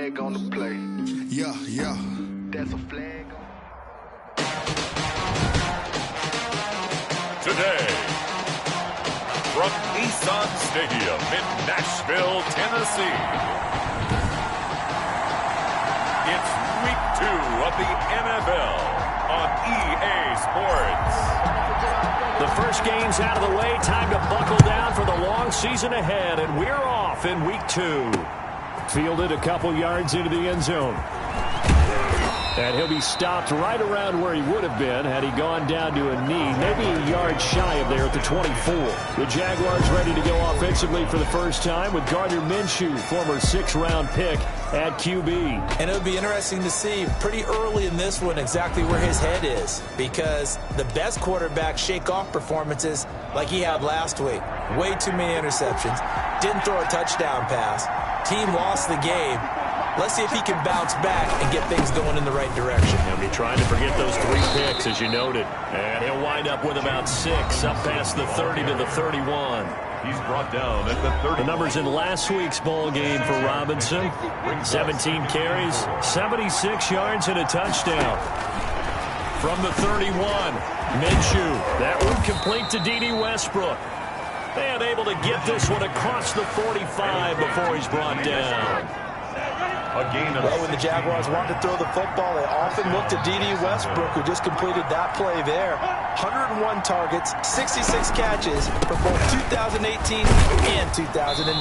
flag on the play. Yeah, yeah. That's a flag. Today, from Nissan Stadium in Nashville, Tennessee, it's week 2 of the NFL on EA Sports. The first game's out of the way. Time to buckle down for the long season ahead, and we're off in week 2. Fielded a couple yards into the end zone. And he'll be stopped right around where he would have been had he gone down to a knee, maybe a yard shy of there at the 24. The Jaguars ready to go offensively for the first time with Gardner Minshew, former 6th-round pick at QB. And it would be interesting to see pretty early in this one exactly where his head is, because the best quarterback shake off performances like he had last week. Way too many interceptions. Didn't throw a touchdown pass. Team lost the game. Let's see if he can bounce back and get things going in the right direction. He'll be trying to forget those 3 picks, as you noted. And he'll wind up with about 6, up past the 30 to the 31. He's brought down at the 30. The numbers in last week's ball game for Robinson: 17 carries, 76 yards, and a touchdown. From the 31, Minshew. That one complete to D.D. Westbrook. And able to get this one across the 45 before he's brought down. Well, when the Jaguars want to throw the football, they often look to D.D. Westbrook, who just completed that play there. 101 targets, 66 catches for both 2018 and 2019.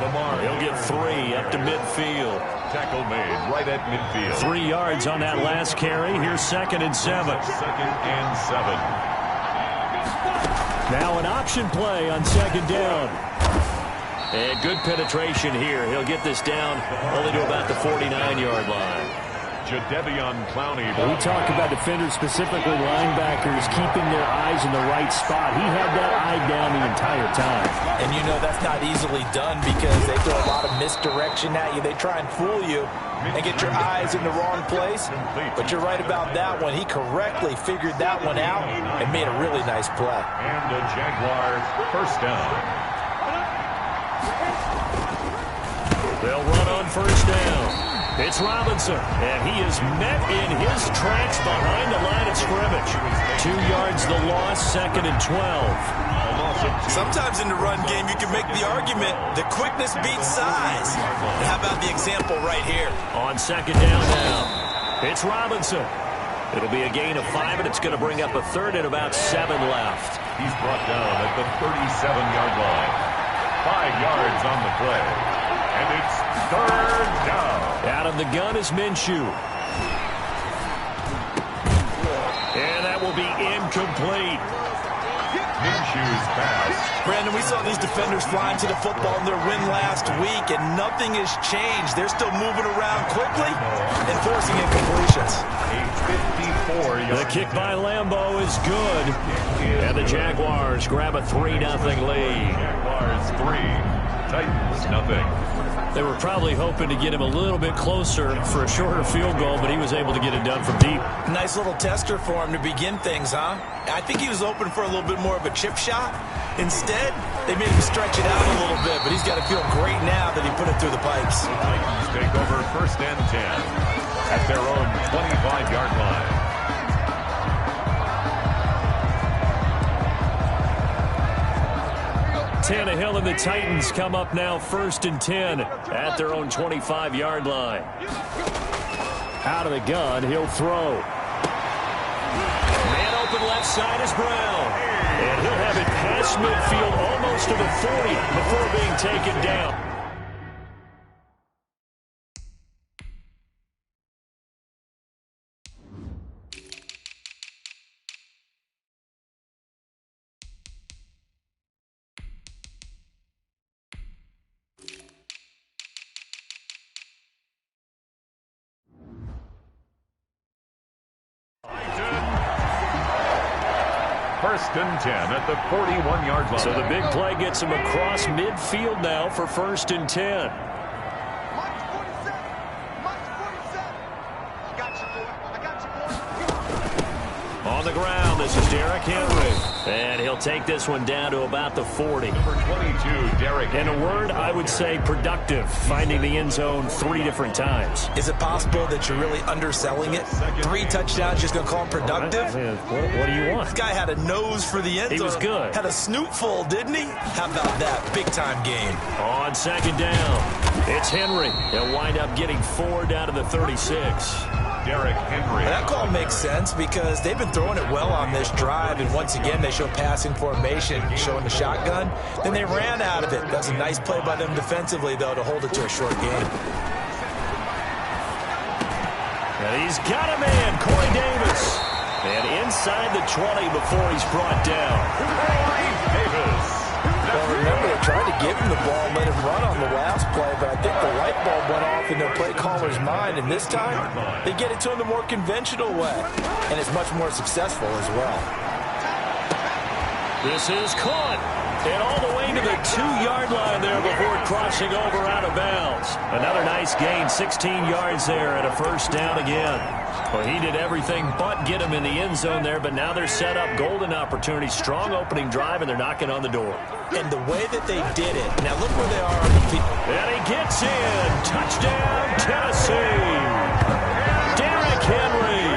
Lamar, he'll get 3 up to midfield. Tackle made right at midfield. 3 yards on that last carry. Here's 2nd and 7. 2nd and 7. Now an option play on 2nd down. And good penetration here. He'll get this down only to about the 49-yard line. Jadeveon Clowney. We talk about defenders, specifically linebackers, keeping their eyes in the right spot. He had that eye down the entire time. And you know that's not easily done because they throw a lot of misdirection at you. They try and fool you and get your eyes in the wrong place. But you're right about that one. He correctly figured that one out and made a really nice play. And the Jaguars first down. They'll run on first down. It's Robinson, and he is met in his tracks behind the line of scrimmage. 2 yards the loss, 2nd and 12. Sometimes in the run game, you can make the argument that quickness beats size. And how about the example right here? On 2nd down now, it's Robinson. It'll be a gain of 5, and it's going to bring up a 3rd and about 7 left. He's brought down at the 37-yard line. 5 yards on the play. And it's 3rd down. Out of the gun is Minshew. And that will be incomplete. Minshew's pass. Brandon, we saw these defenders flying to the football in their win last week, and nothing has changed. They're still moving around quickly and forcing incompletions. A 54-yard. The kick by Lambeau is good. And the Jaguars grab a 3-0 lead. Jaguars 3, Titans nothing. They were probably hoping to get him a little bit closer for a shorter field goal, but he was able to get it done from deep. Nice little tester for him to begin things, huh? I think he was hoping for a little bit more of a chip shot. Instead, they made him stretch it out a little bit, but he's got to feel great now that he put it through the pipes. The Titans take over 1st and 10 at their own 25-yard line. Tannehill and the Titans come up now 1st and 10 at their own 25-yard line. Out of the gun, he'll throw. Man open left side is Brown. And he'll have it past midfield almost to the 40 before being taken down. First and 10 at the 41-yard line. So the big play gets him across midfield now for 1st and 10. On the ground. down. This is Derrick Henry. And he'll take this one down to about the 40. Number 22, Derrick. In a word, I would say productive, finding the end zone 3 different times. Is it possible that you're really underselling it? 3 touchdowns, just going to call him productive? What do you want? This guy had a nose for the end zone. He was good. Had a snootful, didn't he? How about that? Big-time game. On second down, it's Henry. He'll wind up getting 4 down to the 36. Derrick Henry. That call makes sense because they've been throwing it well on this drive, and once again they show passing formation, showing the shotgun. Then they ran out of it. That was a nice play by them defensively, though, to hold it to a short game. And he's got a man, Corey Davis. And inside the 20 before he's brought down. Corey Davis. Well, remember, they tried to give him the ball, let him run on the last play, but I think the light bulb went off in their play caller's mind, and this time they get it to him the more conventional way, and it's much more successful as well. This is caught, and all the way to the 2-yard line there before crossing over out of bounds. Another nice gain, 16 yards there, and a first down again. Well, he did everything but get him in the end zone there, but now they're set up golden opportunity, strong opening drive, and they're knocking on the door. And the way that they did it, now look where they are on the field. And he gets in. Touchdown, Tennessee. Derrick Henry,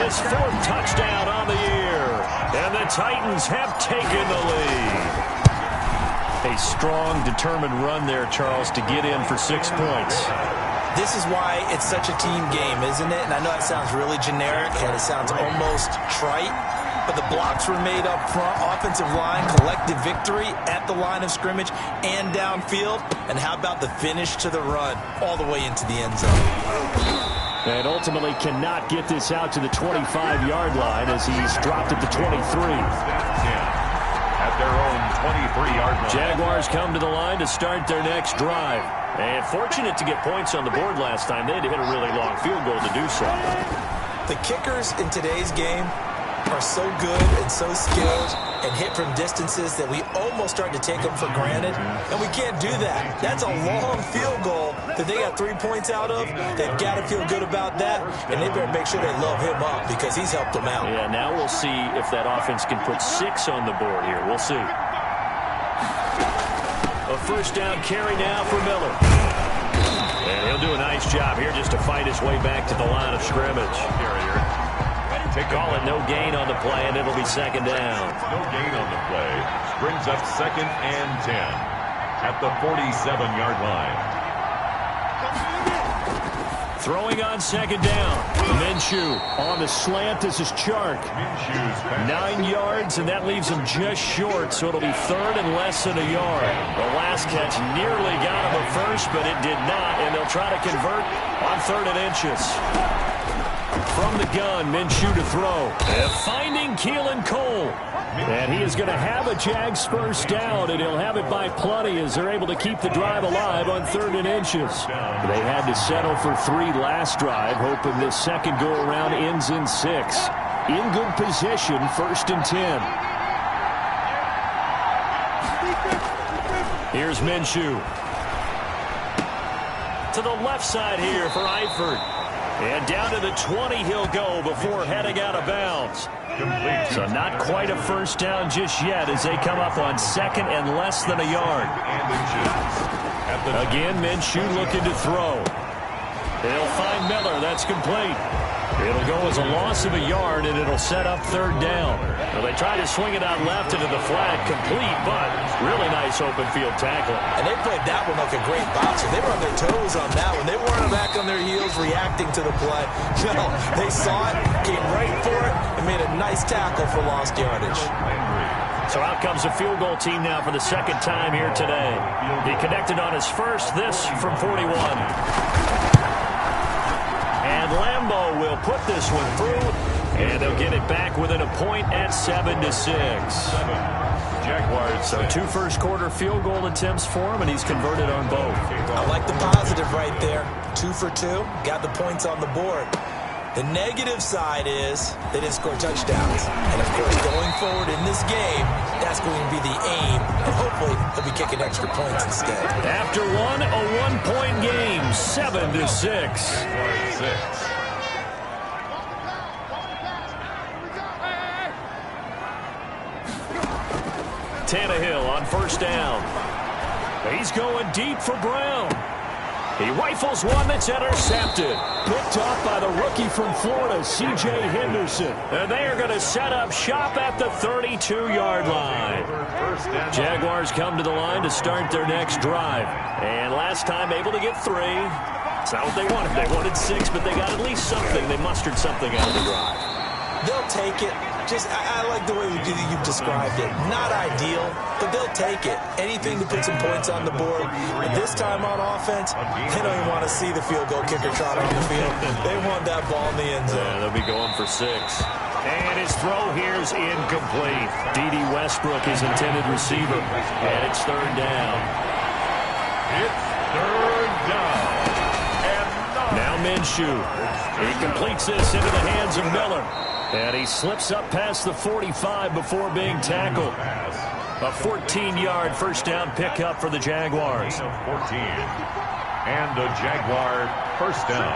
his 4th touchdown on the year. And the Titans have taken the lead. A strong, determined run there, Charles, to get in for 6 points. This is why it's such a team game, isn't it? And I know it sounds really generic and it sounds almost trite, but the blocks were made up front, offensive line, collective victory at the line of scrimmage and downfield. And how about the finish to the run all the way into the end zone? And ultimately cannot get this out to the 25-yard line as he's dropped it to 23. At their own 23-yard line. Jaguars come to the line to start their next drive. And fortunate to get points on the board last time. They had to hit a really long field goal to do so. The kickers in today's game are so good and so skilled and hit from distances that we almost start to take them for granted. And we can't do that. That's a long field goal that they got 3 points out of. They've got to feel good about that. And they better make sure they love him up because he's helped them out. Yeah, now we'll see if that offense can put 6 on the board here. We'll see. A first down carry now for Miller. And he'll do a nice job here just to fight his way back to the line of scrimmage. Call it no gain on the play, and it'll be second down. No gain on the play. Brings up 2nd and 10 at the 47-yard line. Throwing on second down. Minshew on the slant. This is Chark. 9 yards, and that leaves him just short, so it'll be 3rd and less than a yard. The last catch nearly got him a first, but it did not, and they'll try to convert on 3rd and inches. From the gun, Minshew to throw. And finding Keelan Cole. And he is going to have a Jags first down, and he'll have it by plenty as they're able to keep the drive alive on 3rd and inches. They had to settle for 3 last drive, hoping this second go-around ends in 6. In good position, 1st and 10. Here's Minshew. To the left side here for Eifert. And down to the 20 he'll go before heading out of bounds. So not quite a first down just yet as they come up on 2nd and less than a yard. Again, Minshew looking to throw. They'll find Miller. That's complete. It'll go as a loss of a yard, and it'll set up 3rd down. Well, they try to swing it out left into the flat, complete, but really nice open field tackle. And they played that one like a great boxer. They were on their toes on that one. They weren't back on their heels reacting to the play. No, they saw it, came right for it, and made a nice tackle for lost yardage. So out comes the field goal team now for the 2nd time here today. He connected on his first, this from 41. And Lambeau will put this one through, and they'll get it back within a point at 7-6. Jaguars. So 2 first-quarter field goal attempts for him, and he's converted on both. I like the positive right there. 2 for 2, got the points on the board. The negative side is they didn't score touchdowns. And, of course, going forward in this game, that's going to be the aim. And hopefully they'll be kicking extra points instead. After one, a 1-point game, 7-6. Tannehill on first down. He's going deep for Brown. He rifles one that's intercepted. Picked off by the rookie from Florida, C.J. Henderson. And they are going to set up shop at the 32-yard line. Jaguars come to the line to start their next drive. And last time able to get 3. It's not what they wanted. They wanted 6, but they got at least something. They mustered something out of the drive. They'll take it. I like the way you've described it. Not ideal, but they'll take it. Anything to put some points on the board. But this time on offense, they don't even want to see the field goal kicker trot on the field. They want that ball in the end zone. Yeah, they'll be going for 6. And his throw here is incomplete. D.D. Westbrook is intended receiver. And it's third down. It's third down. And now Minshew. He completes this into the hands of Miller. And he slips up past the 45 before being tackled. A 14-yard first down pickup for the Jaguars. 14. And a Jaguar first down.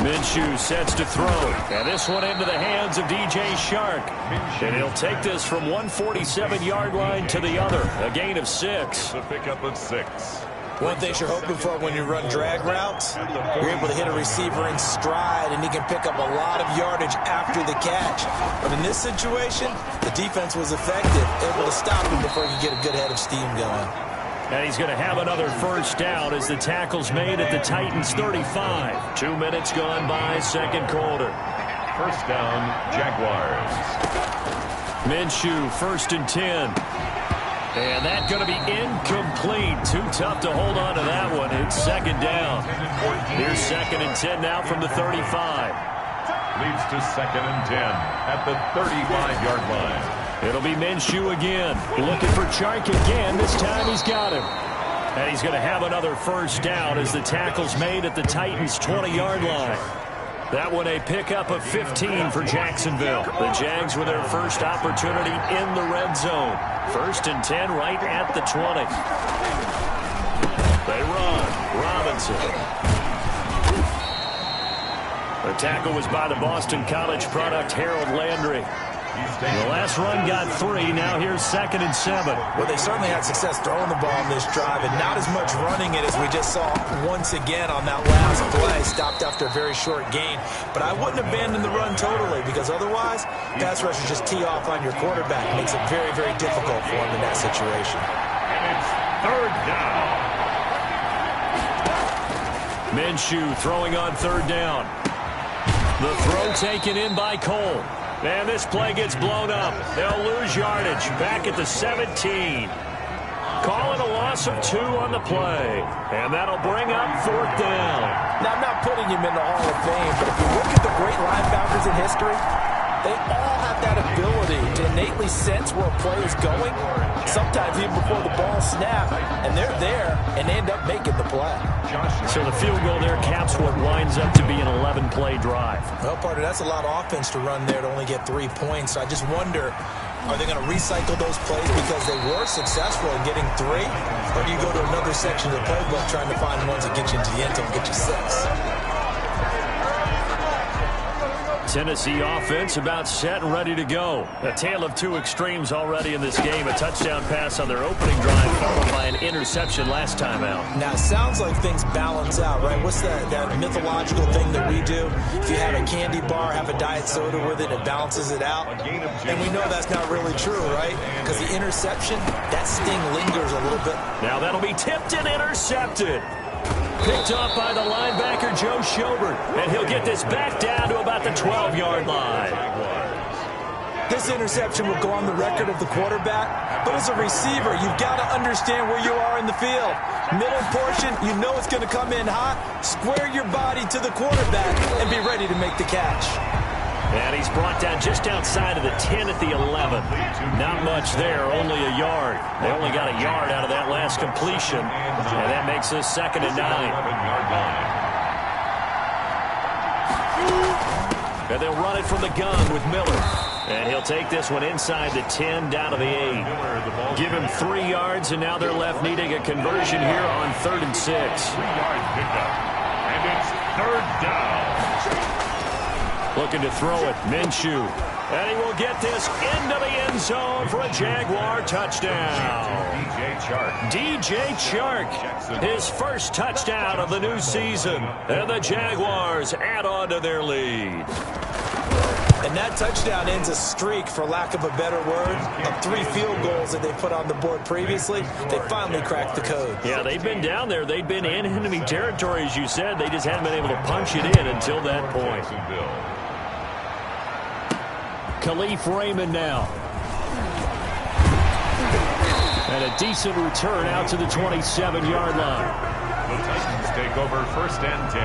Minshew sets to throw. And this one into the hands of D.J. Shark. And he'll take this from 147-yard line to the other. A gain of 6. A pickup of 6. One thing you're hoping for when you run drag routes, you're able to hit a receiver in stride, and he can pick up a lot of yardage after the catch. But in this situation, the defense was effective, able to stop him before he could get a good head of steam going. And he's going to have another first down as the tackle's made at the Titans' 35. 2 minutes gone by, second quarter. First down, Jaguars. Minshew, 1st and 10. And that's going to be incomplete. Too tough to hold on to that one. It's second down. Here's 2nd and 10 now from the 35. Leads to 2nd and 10 at the 35-yard line. It'll be Minshew again. Looking for Chark again. This time he's got him. And he's going to have another first down as the tackle's made at the Titans' 20-yard line. That one a pickup of 15 for Jacksonville. The Jags with their first opportunity in the red zone. 1st and 10 right at the 20. They run. Robinson. The tackle was by the Boston College product Harold Landry. The last run got 3. Now here's 2nd and 7. Well, they certainly had success throwing the ball in this drive, and not as much running it as we just saw once again on that last play. Stopped after a very short gain. But I wouldn't abandon the run totally, because otherwise, pass rushers just tee off on your quarterback. Makes it very, very difficult for him in that situation. And it's third down. Minshew throwing on third down. The throw taken in by Cole. And this play gets blown up. They'll lose yardage back at the 17. Calling a loss of 2 on the play. And that'll bring up 4th down. Now, I'm not putting him in the Hall of Fame, but if you look at the great linebackers in history, they all have that ability to innately sense where a play is going, sometimes even before the ball snaps, and they're there, and they end up making the play. So the field goal there caps what winds up to be an 11-play drive. Well, partner, that's a lot of offense to run there to only get 3 points. So I just wonder, are they going to recycle those plays because they were successful in getting 3? Or do you go to another section of the playbook trying to find ones that get you into the end zone and get you 6? Tennessee offense about set and ready to go. A tale of 2 extremes already in this game. A touchdown pass on their opening drive followed by an interception last time out. Now, it sounds like things balance out, right? What's that mythological thing that we do? If you have a candy bar, have a diet soda with it, it balances it out. And we know that's not really true, right? Because the interception, that sting lingers a little bit. Now that'll be tipped and intercepted. Picked off by the linebacker, Joe Schobert. And he'll get this back down to about the 12-yard line. This interception will go on the record of the quarterback. But as a receiver, you've got to understand where you are in the field. Middle portion, you know it's going to come in hot. Square your body to the quarterback and be ready to make the catch. And he's brought down just outside of the 10 at the 11. Not much there, only a yard. They only got a yard out of that last completion. And that makes this 2nd and 9. And they'll run it from the gun with Miller. And he'll take this one inside the 10 down to the 8. Give him 3 yards, and now they're left needing a conversion here on 3rd and 6. 3-yard pickup. And it's 3rd down. Looking to throw it. Minshew. And he will get this into the end zone for a Jaguar touchdown. DJ Chark, his first touchdown of the new season. And the Jaguars add on to their lead. And that touchdown ends a streak, for lack of a better word, of 3 field goals that they put on the board previously. They finally cracked the code. Yeah, they've been down there. They've been in enemy territory, as you said. They just haven't been able to punch it in until that point. Khalif Raymond now. And a decent return out to the 27-yard line. The Titans take over 1st and 10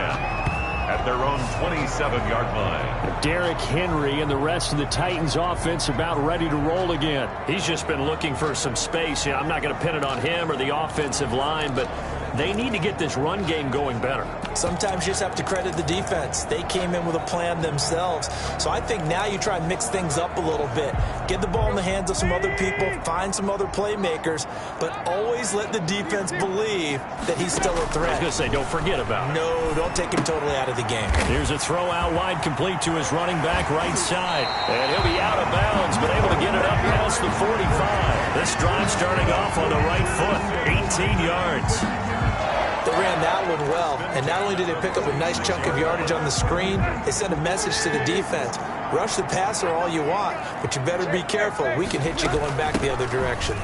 at their own 27-yard line. Derrick Henry and the rest of the Titans offense about ready to roll again. He's just been looking for some space. I'm not going to pin it on him or the offensive line, but they need to get this run game going better. Sometimes you just have to credit the defense. They came in with a plan themselves. So I think now you try and mix things up a little bit. Get the ball in the hands of some other people, find some other playmakers, but always let the defense believe that he's still a threat. I was going to say, don't forget about it. No, don't take him totally out of the game. Here's a throw out wide, complete to his running back right side. And he'll be out of bounds, but able to get it up past the 45. This drive starting off on the right foot, 18 yards. They ran that one well, and not only did they pick up a nice chunk of yardage on the screen, they sent a message to the defense. Rush the passer all you want, but you better be careful. We can hit you going back the other direction.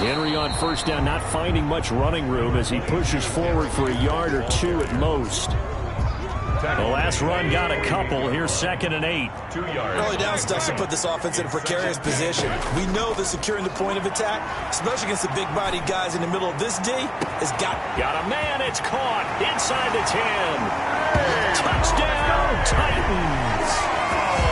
Henry on 1st down, not finding much running room as he pushes forward for a yard or 2 at most. The last run got a couple. Here's 2nd and 8. 2 yards. Early down stuff to put this offense in a precarious position. We know that securing the point of attack, especially against the big-bodied guys in the middle of this D, has got a man. It's caught inside the 10. Touchdown, Titans.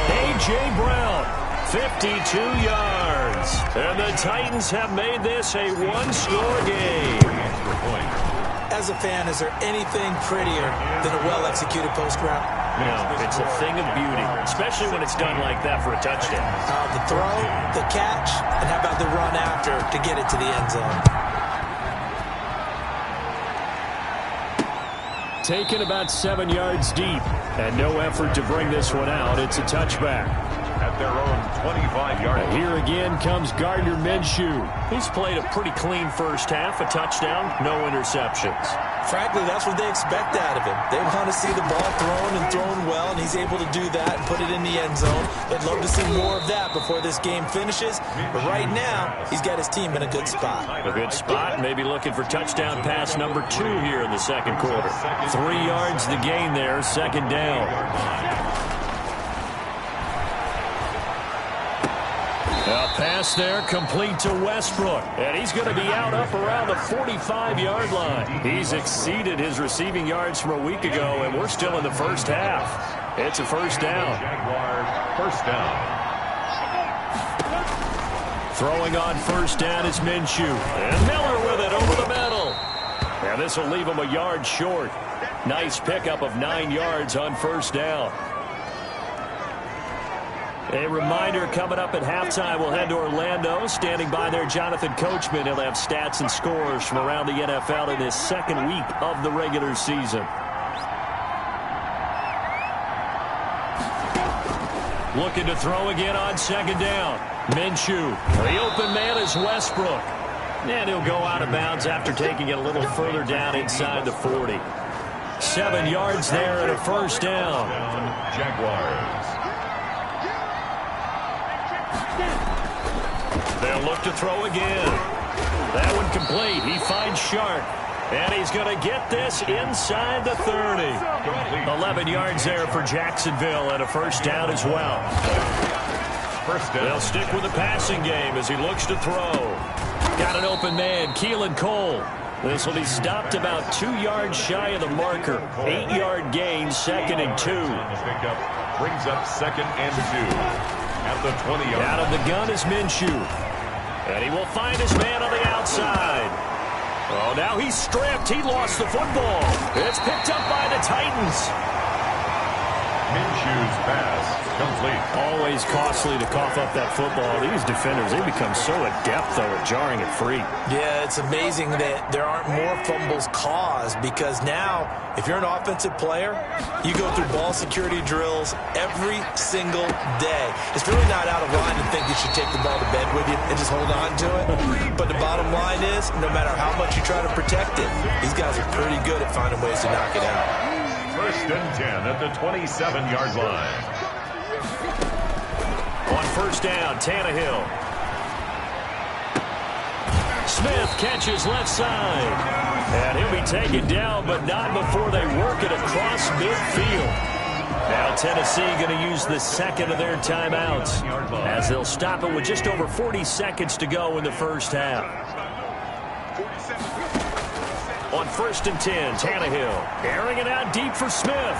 A.J. Brown, 52 yards. And the Titans have made this a one-score game. As a fan, is there anything prettier than a well-executed post route? No, it's a thing of beauty, especially when it's done like that for a touchdown. The throw, the catch, and how about the run after to get it to the end zone? Taken about 7 yards deep, and no effort to bring this one out. It's a touchback. At their own 25-yard line. Here again comes Gardner Minshew. He's played a pretty clean first half, a touchdown, no interceptions. Frankly, that's what they expect out of him. They want to see the ball thrown and thrown well, and he's able to do that and put it in the end zone. They'd love to see more of that before this game finishes. But right now, he's got his team in a good spot. A good spot, maybe looking for touchdown pass number 2 here in the second quarter. 3 yards the gain there, 2nd down. A pass there complete to Westbrook. And he's going to be out up around the 45-yard line. He's exceeded his receiving yards from a week ago, and we're still in the first half. It's a 1st down. Jaguar 1st down. Throwing on 1st down is Minshew. And Miller with it over the middle. And this will leave him a yard short. Nice pickup of 9 yards on 1st down. A reminder coming up at halftime, we'll head to Orlando. Standing by there, Jonathan Coachman. He'll have stats and scores from around the NFL in this second week of the regular season. Looking to throw again on 2nd down. Minshew. The open man is Westbrook. And he'll go out of bounds after taking it a little further down inside the 40. 7 yards there and a 1st down. Jaguars. They'll look to throw again. That one complete. He finds Sharp. And he's going to get this inside the 30. 11 yards there for Jacksonville and a 1st down as well. 1st down. They'll stick with the passing game as he looks to throw. Got an open man, Keelan Cole. This will be stopped about 2 yards shy of the marker. 8-yard gain, 2nd and 2. Brings up 2nd and 2. At the 20-yard. Out of the gun is Minshew. And he will find his man on the outside. Oh, now he's stripped. He lost the football. It's picked up by the Titans. Minshew's pass complete. Always costly to cough up that football. These defenders, they become so adept, though, at jarring it free. Yeah, it's amazing that there aren't more fumbles caused, because now, if you're an offensive player, you go through ball security drills every single day. It's really not out of line to think you should take the ball to bed with you and just hold on to it. But the bottom line is, no matter how much you try to protect it, these guys are pretty good at finding ways to knock it out. First and 10 at the 27-yard line. On first down, Tannehill. Smith catches left side. And he'll be taken down, but not before they work it across midfield. Now Tennessee going to use the second of their timeouts, as they'll stop it with just over 40 seconds to go in the first half. On first and 10, Tannehill airing it out deep for Smith.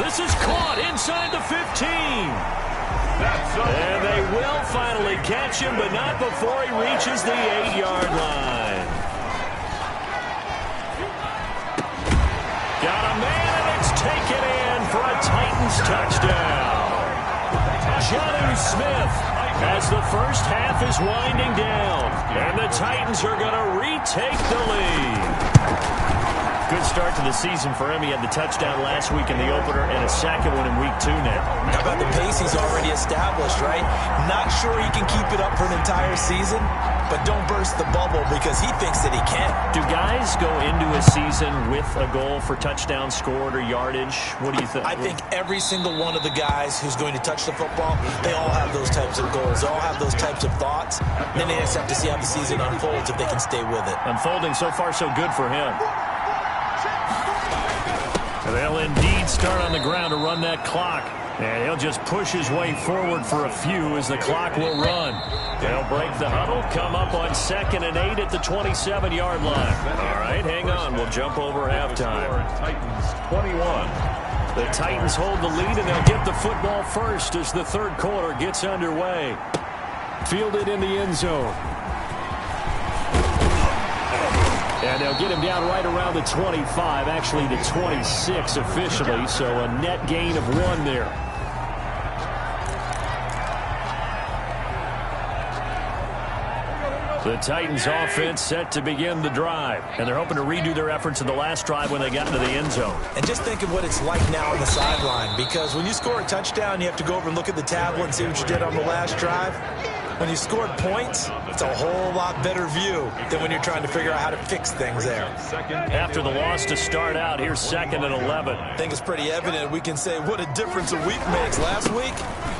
This is caught inside the 15. And they will finally catch him, but not before he reaches the 8-yard line. Got a man, and it's taken in for a Titans touchdown. Jonnu Smith, as the first half is winding down, and the Titans are going to retake the lead. Good start to the season for him. He had the touchdown last week in the opener and a second one in week 2 now. How about the pace he's already established, right? Not sure he can keep it up for an entire season, but don't burst the bubble because he thinks that he can. Do guys go into a season with a goal for touchdown scored or yardage? What do you think? I think every single one of the guys who's going to touch the football, they all have those types of goals. They all have those types of thoughts. Then they just have to see how the season unfolds if they can stay with it. Unfolding so far so good for him. They'll indeed start on the ground to run that clock. And he'll just push his way forward for a few as the clock will run. They'll break the huddle, come up on 2nd and 8 at the 27-yard line. All right, hang on. We'll jump over halftime. Titans 21. The Titans hold the lead, and they'll get the football first as the third quarter gets underway. Fielded in the end zone. And they'll get him down right around the 25, actually the 26 officially, so a net gain of 1 there. The Titans offense set to begin the drive, and they're hoping to redo their efforts in the last drive when they got into the end zone. And just think of what it's like now on the sideline, because when you score a touchdown, you have to go over and look at the tablet and see what you did on the last drive. When you scored points, it's a whole lot better view than when you're trying to figure out how to fix things there. After the loss to start out, here's 2nd and 11. I think it's pretty evident we can say what a difference a week makes. Last week,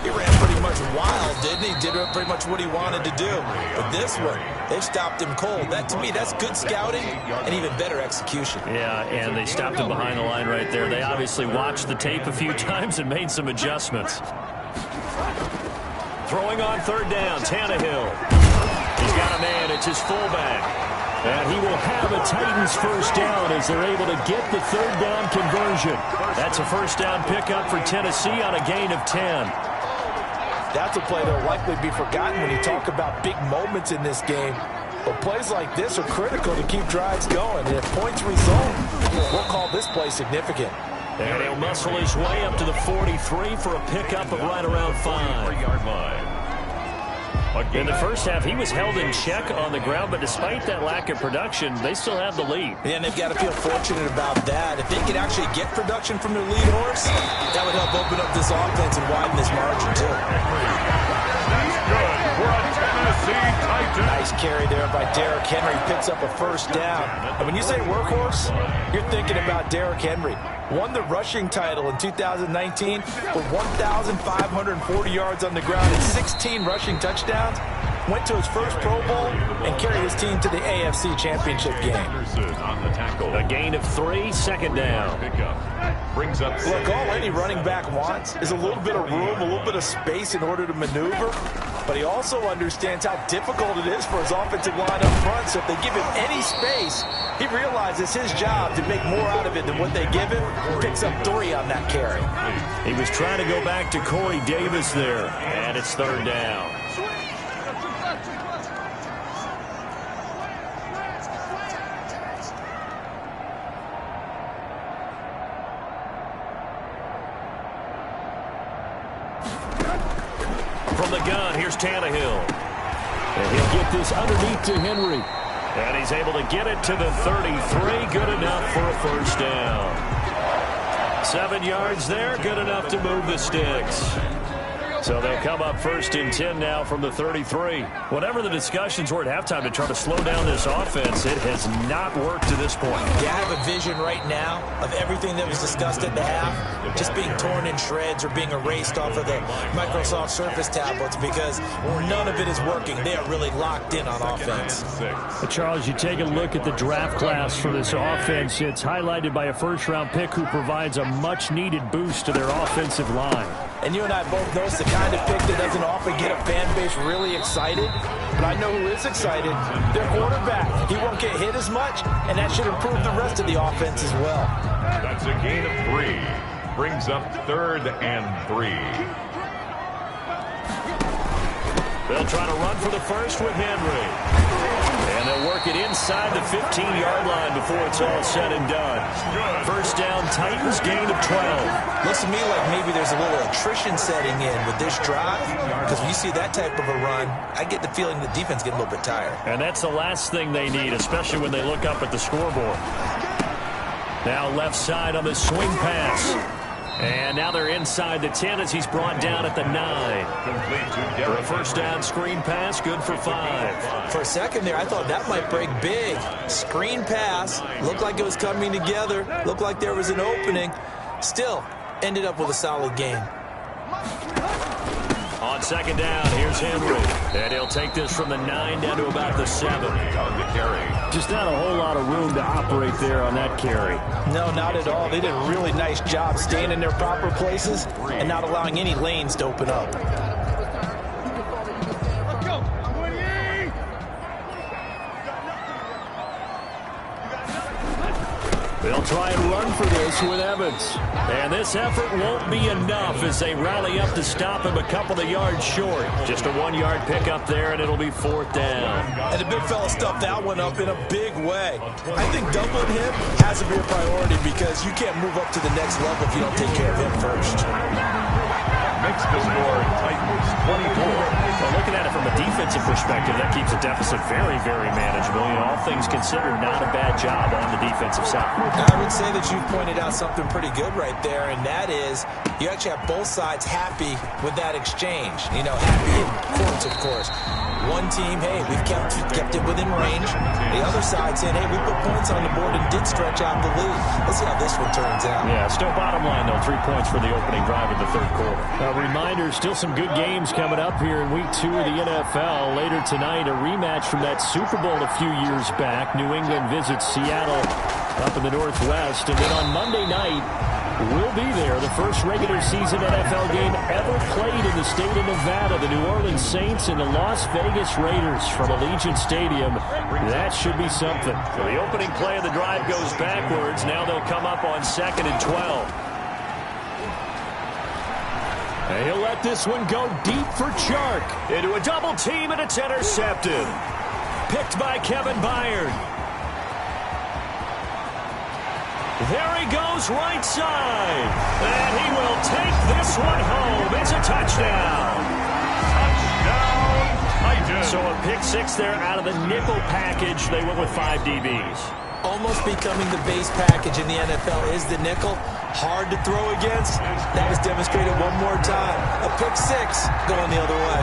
he ran pretty much wild, didn't he? Did pretty much what he wanted to do. But this one, they've stopped him cold. That, to me, that's good scouting and even better execution. Yeah, and they stopped him behind the line right there. They obviously watched the tape a few times and made some adjustments. Throwing on 3rd down, Tannehill. He's got a man, it's his fullback. And he will have a Titans first down as they're able to get the 3rd down conversion. That's a first down pickup for Tennessee on a gain of 10. That's a play that will likely be forgotten when you talk about big moments in this game. But plays like this are critical to keep drives going. And if points result, we'll call this play significant. And he'll muscle his way up to the 43 for a pickup of right around 5. In the first half, he was held in check on the ground, but despite that lack of production, they still have the lead. And they've got to feel fortunate about that. If they could actually get production from their lead horse, that would help open up this offense and widen this margin, too. Nice carry there by Derrick Henry. Picks up a first down. And when you say workhorse, you're thinking about Derrick Henry. Won the rushing title in 2019 with 1,540 yards on the ground and 16 rushing touchdowns. Went to his first Pro Bowl and carried his team to the AFC Championship game. A gain of 3, 2nd down. Brings up Look, all any running back wants is a little bit of room, a little bit of space in order to maneuver. But he also understands how difficult it is for his offensive line up front. So if they give him any space, he realizes his job to make more out of it than what they give him. Picks up 3 on that carry. He was trying to go back to Corey Davis there, and it's 3rd down. from the gun. Here's Tannehill. And he'll get this underneath to Henry. And he's able to get it to the 33. Good enough for a first down. 7 yards there. Good enough to move the sticks. So they'll come up 1st and 10 now from the 33. Whatever the discussions were at halftime to try to slow down this offense, it has not worked to this point. Yeah, I have a vision right now of everything that was discussed at the half just being torn in shreds or being erased off of the Microsoft Surface tablets because none of it is working. They are really locked in on offense. But Charles, you take a look at the draft class for this offense. It's highlighted by a first-round pick who provides a much-needed boost to their offensive line. And you and I both know it's the kind of pick that doesn't often get a fan base really excited. But I know who is excited. Their quarterback. He won't get hit as much, and that should improve the rest of the offense as well. That's a gain of 3. Brings up 3rd and 3. They'll try to run for the first with Henry. And they'll work it inside the 15-yard line before it's all said and done. First down, Titans, gain of 12. Looks to me like maybe there's a little attrition setting in with this drive. Because when you see that type of a run, I get the feeling the defense get a little bit tired. And that's the last thing they need, especially when they look up at the scoreboard. Now left side on the swing pass. And now they're inside the 10 as he's brought down at the 9. For a first down screen pass, good for 5. For a second there, I thought that might break big. Screen pass. Looked like it was coming together. Looked like there was an opening. Still, ended up with a solid game. On second down, here's Henry. And he'll take this from the 9 down to about the 7. On the carry. Just not a whole lot of room to operate there on that carry. No, not at all. They did a really nice job staying in their proper places and not allowing any lanes to open up. They'll try and run for this with Evans. And this effort won't be enough as they rally up to stop him a couple of yards short. Just a 1-yard pickup there, and it'll be 4th down. And the big fella stuffed that one up in a big way. I think doubling him has to be a priority because you can't move up to the next level if you don't take care of him first. Makes the score Titans 24. Well, looking at it from a defensive perspective, that keeps the deficit very, very manageable. You know, all things considered, not a bad job on the defensive side. I would say that you've pointed out something pretty good right there, and that is you actually have both sides happy with that exchange. You know, happy in quotes, of course. One team, hey, we've kept it within range. The other side saying, hey, we put points on the board and did stretch out the lead. Let's see how this one turns out. Yeah, still bottom line, though, 3 points for the opening drive of the 3rd quarter. A reminder, still some good games coming up here in Week 2 of the NFL. Later tonight, a rematch from that Super Bowl a few years back. New England visits Seattle up in the Northwest. And then on Monday night, we'll be there. The first regular season NFL game ever played in the state of Nevada. The New Orleans Saints and the Las Vegas Raiders from Allegiant Stadium. That should be something. So the opening play of the drive goes backwards. Now they'll come up on 2nd and 12. And he'll let this one go deep for Chark. Into a double team, and it's intercepted. Picked by Kevin Byard. There he goes right side. And he will take this one home. It's a touchdown. Touchdown, Titans. So a pick 6 there out of the nickel package. They went with 5 DBs. Almost becoming the base package in the NFL is the nickel. Hard to throw against. That was demonstrated one more time. A pick 6 going the other way.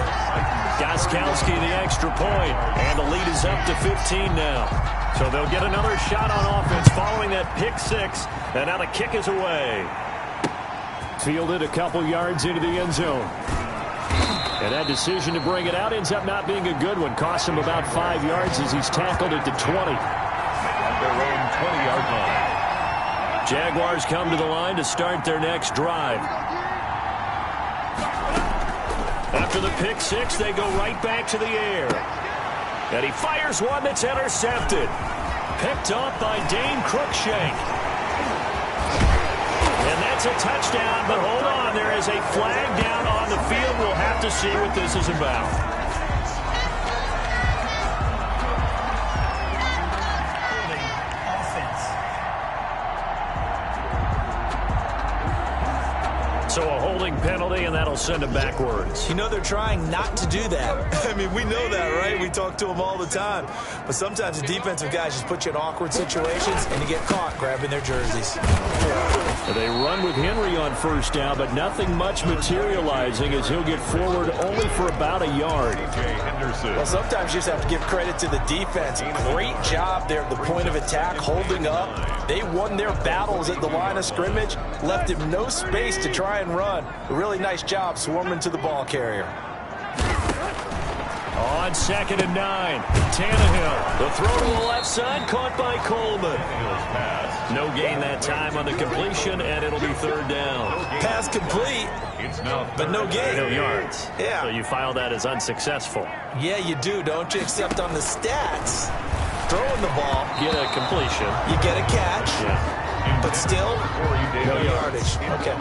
Gostkowski the extra point. And the lead is up to 15 now. So they'll get another shot on offense following that pick 6. And now the kick is away. Fielded a couple yards into the end zone. And that decision to bring it out ends up not being a good one. Costs him about 5 yards as he's tackled at the 20. At their own 20-yard line. Jaguars come to the line to start their next drive. After the pick 6, they go right back to the air. And he fires one that's intercepted. Picked off by Dane Cruikshank. And that's a touchdown, but hold on. There is a flag down on the field. We'll have to see what this is about. So a holding penalty penalty, and that'll send him backwards. You know they're trying not to do that. I mean, we know that, right? We talk to them all the time. But sometimes the defensive guys just put you in awkward situations, and you get caught grabbing their jerseys. They run with Henry on first down, but nothing much materializing as he'll get forward only for about a yard. Well, sometimes you just have to give credit to the defense. Great job there at the point of attack, holding up. They won their battles at the line of scrimmage, left him no space to try and run. A really nice job swarming to the ball carrier. On 2nd and 9, Tannehill. The throw to the left side, caught by Coleman. No gain that time on the completion, and it'll be 3rd down. Pass complete, but no gain. No yards. Yeah. So you file that as unsuccessful. Yeah, you do, don't you? Except on the stats, throwing the ball, Get a completion. you get a catch, Yeah. but still, no yardage. Okay.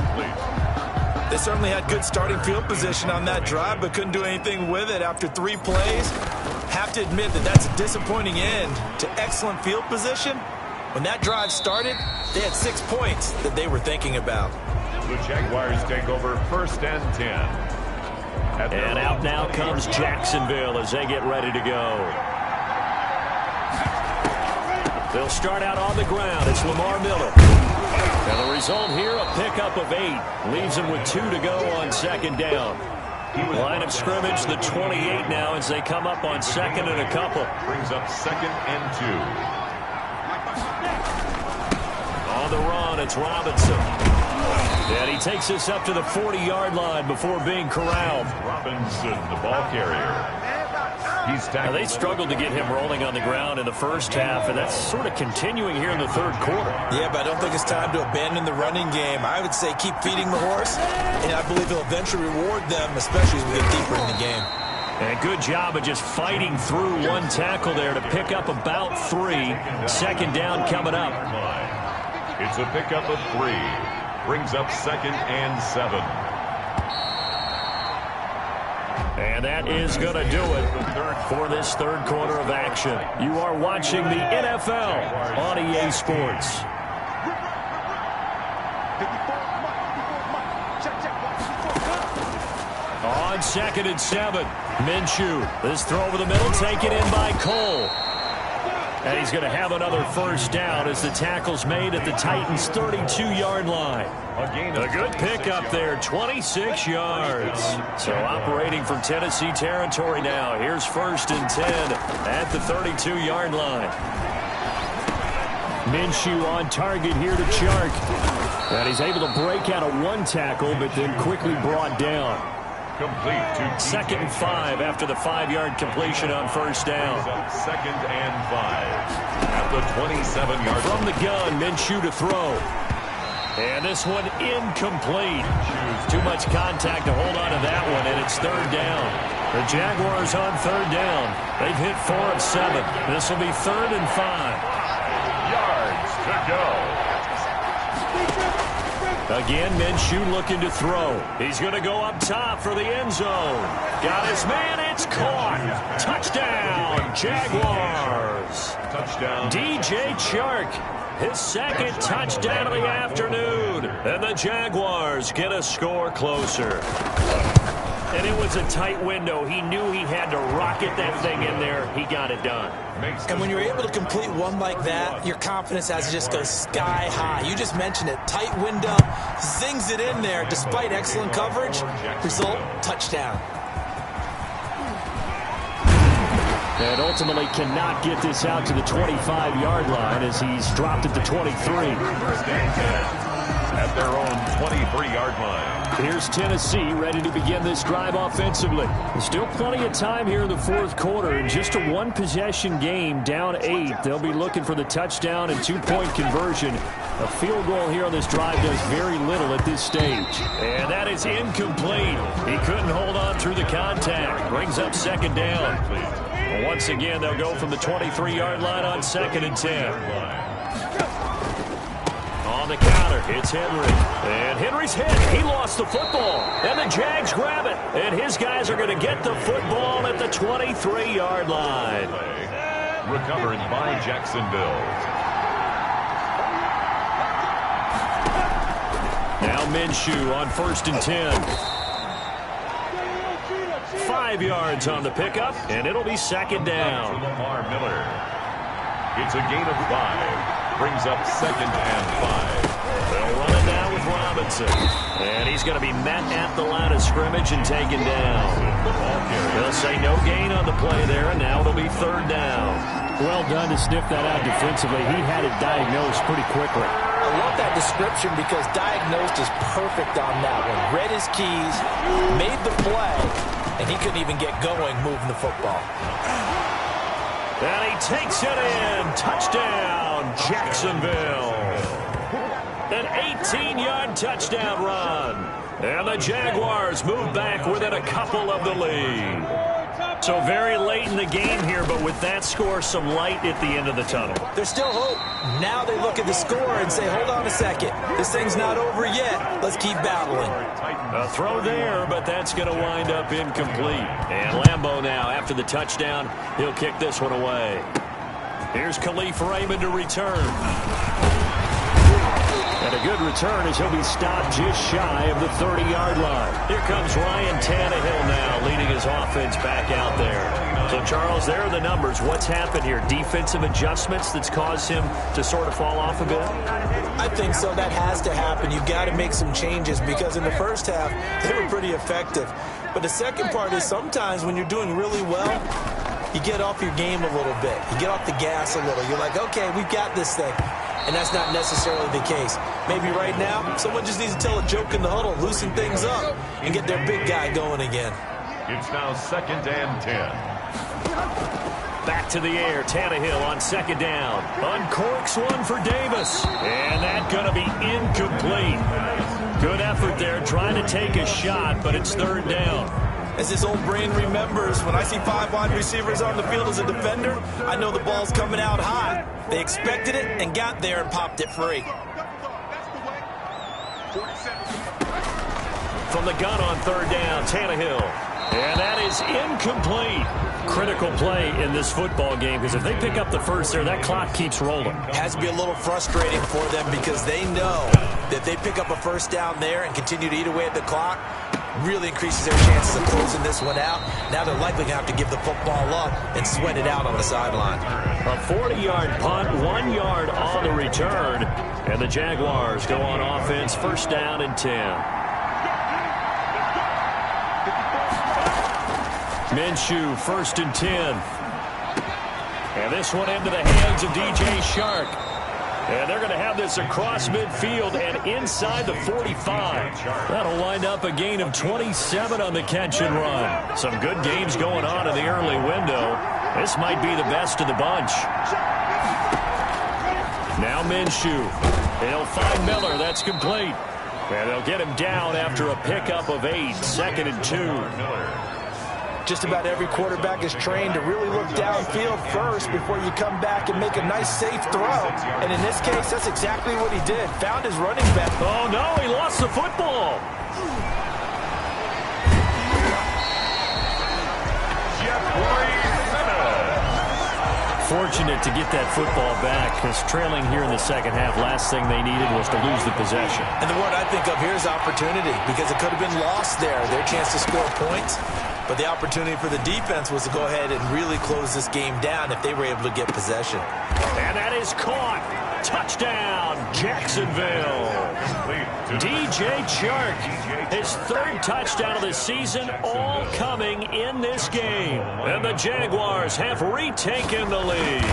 They certainly had good starting field position on that drive, but couldn't do anything with it after 3 plays. Have to admit that that's a disappointing end to excellent field position. When that drive started, they had 6 points that they were thinking about. The Jaguars take over 1st and 10. And out now comes Jacksonville as they get ready to go. They'll start out on the ground. It's Lamar Miller. And the result here, a pickup of 8. Leaves him with 2 to go on 2nd down. Line of scrimmage, the 28 now as they come up on 2nd and a couple. Brings up 2nd and 2. On the run, it's Robinson. And he takes us up to the 40-yard line before being corralled. Robinson, the ball carrier. He's Now, they struggled to get him rolling on the ground in the first half, and that's sort of continuing here in the 3rd quarter. Yeah, but I don't think it's time to abandon the running game. I would say keep feeding the horse, and I believe he'll eventually reward them, especially as we get deeper in the game. And good job of just fighting through one tackle there to pick up about 3. 2nd down coming up. It's a pickup of 3. Brings up 2nd and 7. And that is going to do it for this 3rd quarter of action. You are watching the NFL on EA Sports. On 2nd and 7, Minshew. This throw over the middle taken in by Cole. And he's going to have another first down as the tackle's made at the Titans' 32-yard line. A good pickup there, 26 yards. So operating from Tennessee territory now. Here's 1st and 10 at the 32-yard line. Minshew on target here to Chark. And he's able to break out of 1 tackle, but then quickly brought down. Complete to 2nd and 5 after the 5-yard completion on first down. 2nd and 5 at the 27-yard From the gun, Minshew to throw. And this one incomplete. Too much contact to hold on to that one, and it's 3rd down. The Jaguars on 3rd down. They've hit 4 of 7. This will be 3rd and 5. yards to go. Again, Minshew looking to throw. He's going to go up top for the end zone. Got his man. It's caught. Touchdown, Jaguars. Touchdown. DJ Chark, his 2nd touchdown of the afternoon. And the Jaguars get a score closer. And it was a tight window. He knew he had to rocket that thing in there. He got it done. And when you're able to complete one like that, your confidence has to just go sky high. You just mentioned it. Tight window, zings it in there despite excellent coverage. Result, touchdown. And ultimately cannot get this out to the 25-yard line as he's dropped at the 23. At their own 23-yard line. Here's Tennessee ready to begin this drive offensively. Still plenty of time here in the 4th quarter. And just a 1-possession game, down 8. They'll be looking for the touchdown and 2-point conversion. A field goal here on this drive does very little at this stage. And that is incomplete. He couldn't hold on through the contact. Brings up 2nd down. Once again, they'll go from the 23-yard line on 2nd and 10. On the counter, it's Henry. And Henry's hit. He lost the football. And the Jags grab it. And his guys are going to get the football at the 23-yard line. Recovered by Jacksonville. Now Minshew on 1st and 10. 5 yards on the pickup, and it'll be second down. Lamar Miller. It's a gain of 5. Brings up 2nd and 5. They'll run it now with Robinson. And he's going to be met at the line of scrimmage and taken down. They'll say no gain on the play there, and now it'll be 3rd down. Well done to sniff that out defensively. He had it diagnosed pretty quickly. I love that description because diagnosed is perfect on that one. Read his keys, made the play, and he couldn't even get going moving the football. And he takes it in. Touchdown, Jacksonville. An 18-yard touchdown run. And the Jaguars move back within a couple of the lead. So very late in the game here, but with that score, some light at the end of the tunnel. There's still hope. Now they look at the score and say, hold on a second. This thing's not over yet. Let's keep battling. A throw there, but that's going to wind up incomplete. And Lambeau now, after the touchdown, he'll kick this one away. Here's Khalif Raymond to return. And a good return as he'll be stopped just shy of the 30-yard line. Here comes Ryan Tannehill now, leading his offense back out there. So, Charles, there are the numbers. What's happened here? Defensive adjustments that's caused him to sort of fall off a bit? I think so. That has to happen. You've got to make some changes because in the first half, they were pretty effective. But the second part is sometimes when you're doing really well, you get off your game a little bit. You get off the gas a little. You're like, okay, we've got this thing. And that's not necessarily the case. Maybe right now, someone just needs to tell a joke in the huddle, loosen things up, and get their big guy going again. It's now 2nd and 10. Back to the air, Tannehill on 2nd down. Uncorks one for Davis. And that's going to be incomplete. Good effort there, trying to take a shot, but it's 3rd down. As this old brain remembers, when I see 5 wide receivers on the field as a defender, I know the ball's coming out hot. They expected it and got there and popped it free. From the gun on 3rd down, Tannehill. And that is incomplete. Critical play in this football game because if they pick up the first there, that clock keeps rolling. It has to be a little frustrating for them because they know that they pick up a first down there and continue to eat away at the clock, really increases their chances of closing this one out. Now they're likely going to have to give the football up and sweat it out on the sideline. A 40-yard punt, 1 yard on the return. And the Jaguars go on offense, 1st down and 10. Minshew, 1st and 10. And this one into the hands of DJ Shark. And they're going to have this across midfield and inside the 45. That'll wind up a gain of 27 on the catch and run. Some good games going on in the early window. This might be the best of the bunch. Now Minshew. They'll find Miller. That's complete. And they'll get him down after a pickup of 8. 2nd and 2. Just about every quarterback is trained to really look downfield first before you come back and make a nice, safe throw. And in this case, that's exactly what he did. Found his running back. Oh, no, he lost the football. Fortunate to get that football back because trailing here in the second half, last thing they needed was to lose the possession. And the word I think of here is opportunity because it could have been lost there, their chance to score points. But the opportunity for the defense was to go ahead and really close this game down if they were able to get possession. And that is caught. Touchdown, Jacksonville. DJ Chark, his 3rd touchdown of the season, all coming in this game. And the Jaguars have retaken the lead.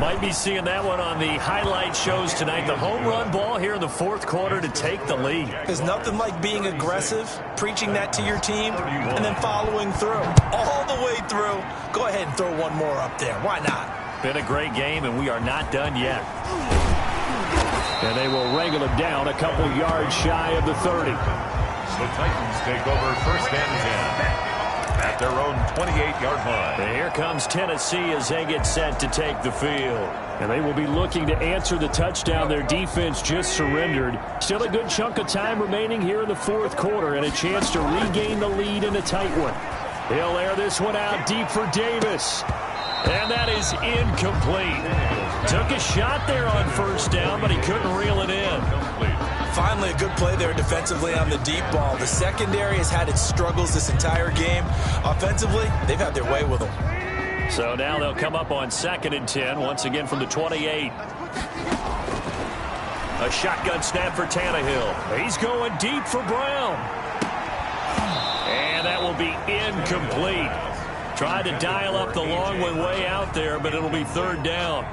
Might be seeing that one on the highlight shows tonight. The home run ball here in the 4th quarter to take the lead. There's nothing like being aggressive, preaching that to your team, and then following through. All the way through. Go ahead and throw one more up there. Why not? Been a great game, and we are not done yet. And they will wrangle him down a couple yards shy of the 30. The Titans take over 1st and 10. At their own 28-yard line. And here comes Tennessee as they get set to take the field. And they will be looking to answer the touchdown their defense just surrendered. Still a good chunk of time remaining here in the 4th quarter and a chance to regain the lead in a tight one. He'll air this one out deep for Davis. And that is incomplete. Took a shot there on 1st down, but he couldn't reel it in. Finally, a good play there defensively on the deep ball. The secondary has had its struggles this entire game. Offensively, they've had their way with them. So now they'll come up on 2nd and 10, once again from the 28. A shotgun snap for Tannehill. He's going deep for Brown. And that will be incomplete. Tried to dial up the long one way out there, but it'll be 3rd down.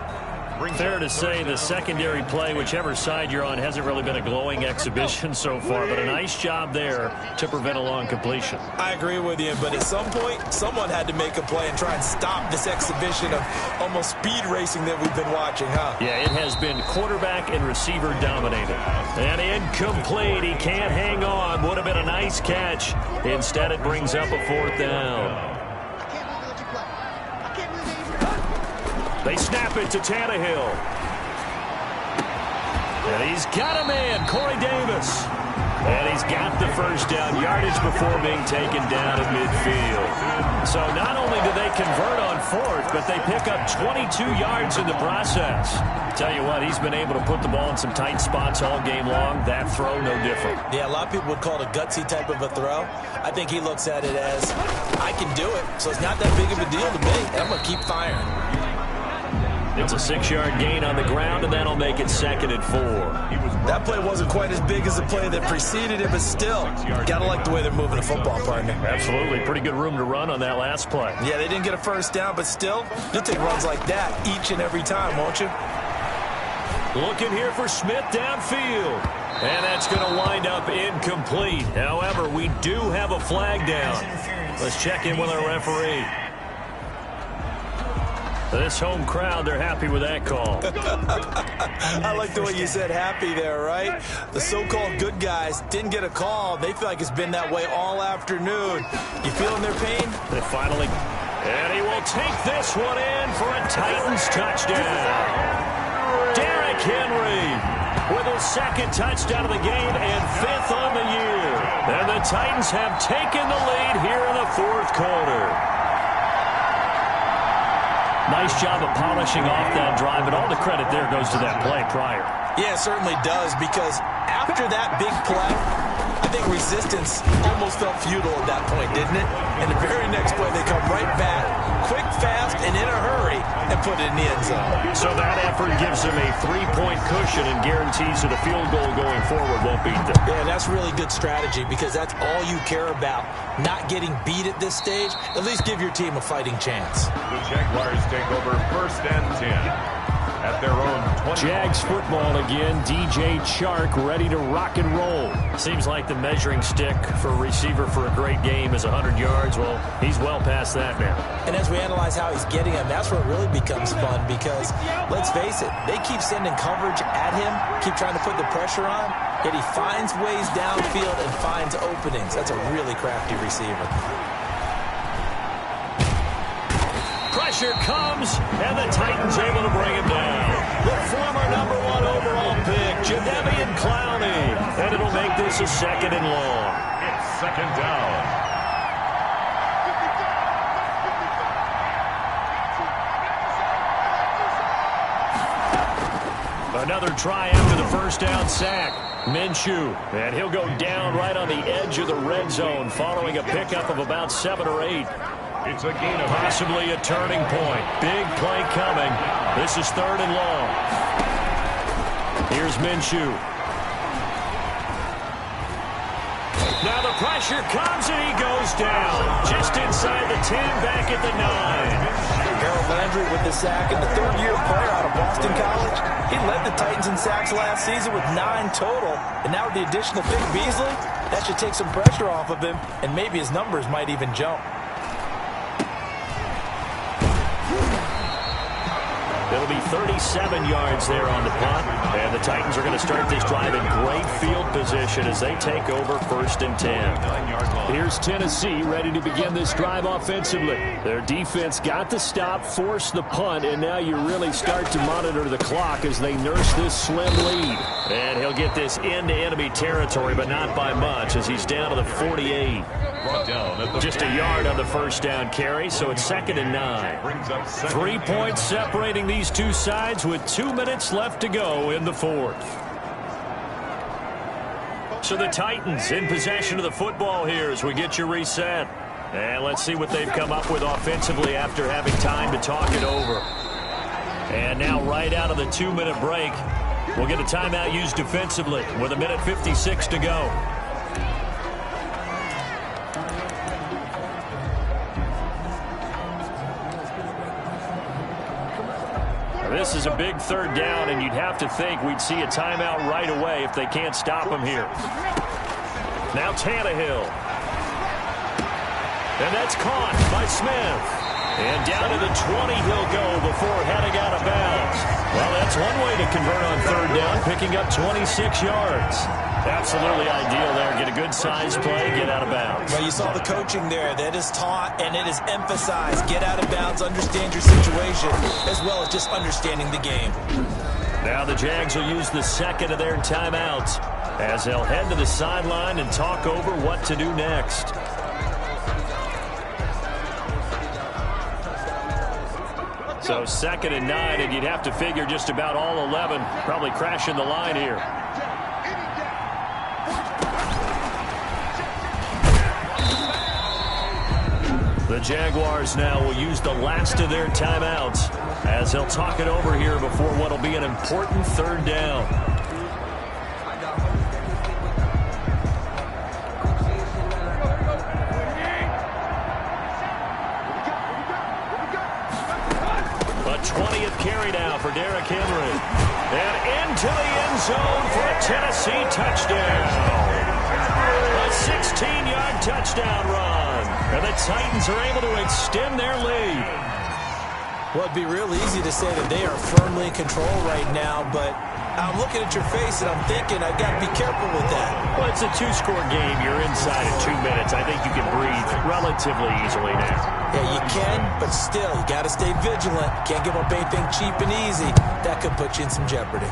Fair to say the secondary play, whichever side you're on, hasn't really been a glowing exhibition so far, but a nice job there to prevent a long completion. I agree with you, but at some point, someone had to make a play and try and stop this exhibition of almost speed racing that we've been watching, huh? Yeah, it has been quarterback and receiver dominated. And incomplete. He can't hang on. Would have been a nice catch. Instead, it brings up a 4th down. They snap it to Tannehill. And he's got a man, Corey Davis. And he's got the 1st down yardage before being taken down at midfield. So not only do they convert on 4th, but they pick up 22 yards in the process. Tell you what, he's been able to put the ball in some tight spots all game long. That throw, no different. Yeah, a lot of people would call it a gutsy type of a throw. I think he looks at it as, I can do it, so it's not that big of a deal to me, and I'm going to keep firing. It's a 6-yard gain on the ground, and that'll make it 2nd and 4. That play wasn't quite as big as the play that preceded it, but still, gotta like the way they're moving the football, partner. Absolutely. Pretty good room to run on that last play. Yeah, they didn't get a 1st down, but still, you'll take runs like that each and every time, won't you? Looking here for Smith downfield. And that's going to wind up incomplete. However, we do have a flag down. Let's check in with our referee. This home crowd, they're happy with that call. I like the way you said happy there, right? The so-called good guys didn't get a call. They feel like it's been that way all afternoon. You feeling their pain? They finally... And he will take this one in for a Titans touchdown. Derrick Henry with his 2nd touchdown of the game and 5th on the year. And the Titans have taken the lead here in the 4th quarter. Nice job of polishing off that drive, but all the credit there goes to that play prior. Yeah, it certainly does, because after that big play, I think resistance almost felt futile at that point, didn't it? And the very next play, they come right back, quick, fast, and in a hurry, and put it in the end zone. So that effort gives them a 3-point cushion and guarantees that a field goal going forward won't beat them. Yeah, that's really good strategy, because that's all you care about. Not getting beat at this stage, at least give your team a fighting chance. The Jaguars take over 1st and 10 at their own 20. Jags football again. DJ Chark ready to rock and roll. Seems like the measuring stick for a receiver for a great game is 100 yards. Well, he's well past that now. And as we analyze how he's getting him, that's where it really becomes fun, because let's face it, they keep sending coverage at him, keep trying to put the pressure on, yet he finds ways downfield and finds openings. That's a really crafty receiver. Pressure comes, and the Titans able to bring him down. The former #1 overall pick, Jadeveon Clowney. And it'll make this a 2nd and long. It's 2nd down. Another try after the 1st down sack. Minshew, and he'll go down right on the edge of the red zone following a pickup of about 7 or 8. It's a gain of Possibly a turning point. Big play coming. This is 3rd and long. Here's Minshew. Now the pressure comes and he goes down. Just inside the 10, back at the 9. Harold Landry with the sack, and the 3rd-year player out of Boston College. He led the Titans in sacks last season with 9 total. And now with the addition of Vic Beasley, that should take some pressure off of him, and maybe his numbers might even jump. It'll be 37 yards there on the punt. And the Titans are going to start this drive in great field position as they take over 1st and 10. Here's Tennessee ready to begin this drive offensively. Their defense got the stop, forced the punt, and now you really start to monitor the clock as they nurse this slim lead. And he'll get this into enemy territory, but not by much as he's down to the 48. Just a yard on the 1st down carry, so it's 2nd and 9. 3 points separating these two sides with 2 minutes left to go in the 4th. So the Titans in possession of the football here as we get you reset. And let's see what they've come up with offensively after having time to talk it over. And now right out of the 2-minute break, we'll get a timeout used defensively with 1:56 to go. This is a big 3rd down, and you'd have to think we'd see a timeout right away if they can't stop him here. Now Tannehill. And that's caught by Smith. And down to the 20 he'll go before heading out of bounds. Well, that's one way to convert on 3rd down, picking up 26 yards. Absolutely ideal there. Get a good size play, get out of bounds. Well, you saw the coaching there. That is taught and it is emphasized. Get out of bounds, understand your situation, as well as just understanding the game. Now the Jags will use the 2nd of their timeouts as they'll head to the sideline and talk over what to do next. So 2nd and 9, and you'd have to figure just about all 11 probably crashing the line here. The Jaguars now will use the last of their timeouts as they'll talk it over here before what will be an important 3rd down. A 20th carry now for Derrick Henry. And into the end zone for a Tennessee touchdown. A 16-yard touchdown run. And the Titans are able to extend their lead. Well, it'd be real easy to say that they are firmly in control right now, but I'm looking at your face and I'm thinking I've got to be careful with that. Well, it's a 2-score game. You're inside in 2 minutes. I think you can breathe relatively easily now. Yeah, you can, but still, you got to stay vigilant. Can't give up anything cheap and easy. That could put you in some jeopardy.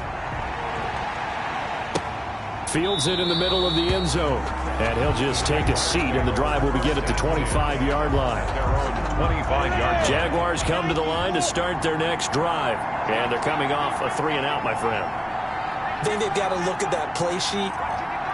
Fields it in the middle of the end zone. And he'll just take a seat, and the drive will begin at the 25-yard line. 25-yard. Jaguars come to the line to start their next drive. And they're coming off a 3-and-out, my friend. I think they've got to look at that play sheet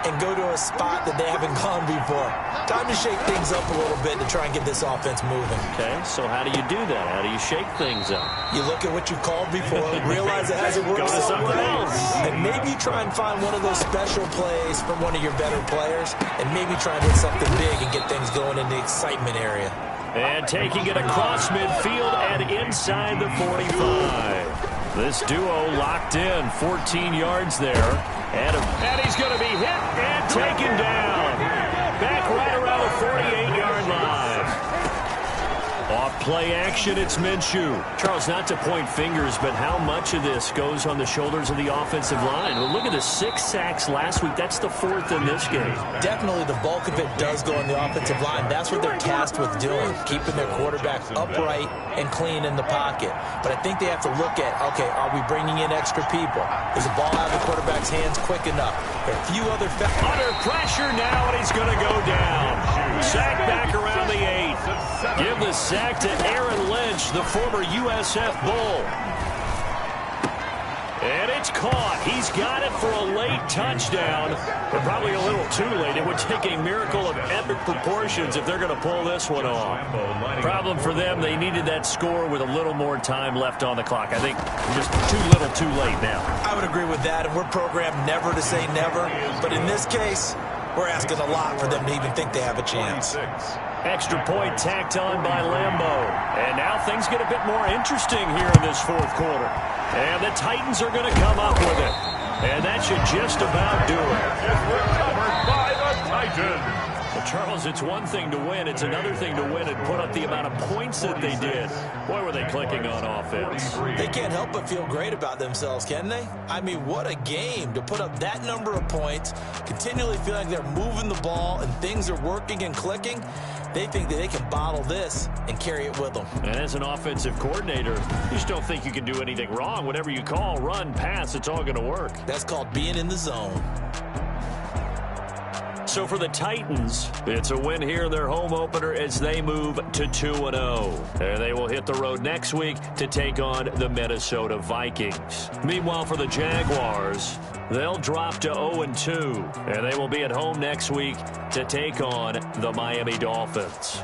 and go to a spot that they haven't gone before. Time to shake things up a little bit to try and get this offense moving. Okay, so how do you do that? How do you shake things up? You look at what you've called before, realize it hasn't worked Go to somewhere something else. else. And maybe you try and find one of those special plays from one of your better players, and maybe try and hit something big and get things going in the excitement area. And taking it across midfield and inside the 45. This duo locked in, 14 yards there. And he's going to be hit and taken down. Back right around the 48-yard line. Off play action, it's Minshew. Charles, not to point fingers, but how much of this goes on the shoulders of the offensive line? Well, look at the 6 sacks last week. That's the 4th in this game. Definitely the bulk of it does go on the offensive line. That's what they're tasked with doing, keeping their quarterback upright and clean in the pocket. But I think they have to look at, okay, are we bringing in extra people? Is the ball out of the quarterback's hands quick enough? There are a few other factors. Under pressure now, and he's going to go down. Sack back around the 8. Give the sack to Aaron Lynch, the former USF Bull. And it's caught. He's got it for a late touchdown, but probably a little too late. It would take a miracle of epic proportions if they're going to pull this one off. Problem for them, they needed that score with a little more time left on the clock. I think just too little too late now. I would agree with that, and we're programmed never to say never. But in this case, we're asking a lot for them to even think they have a chance. Extra point tacked on by Lambeau. And now things get a bit more interesting here in this 4th quarter. And the Titans are going to come up with it. And that should just about do it. Recovered by the Titans. Well, Charles, it's one thing to win. It's another thing to win and put up the amount of points that they did. Boy, were they clicking on offense. They can't help but feel great about themselves, can they? I mean, what a game to put up that number of points, continually feel like they're moving the ball and things are working and clicking. They think that they can bottle this and carry it with them. And as an offensive coordinator, you just don't think you can do anything wrong. Whatever you call, run, pass, it's all going to work. That's called being in the zone. So for the Titans, it's a win here in their home opener as they move to 2-0. And they will hit the road next week to take on the Minnesota Vikings. Meanwhile, for the Jaguars, they'll drop to 0-2. And they will be at home next week to take on the Miami Dolphins.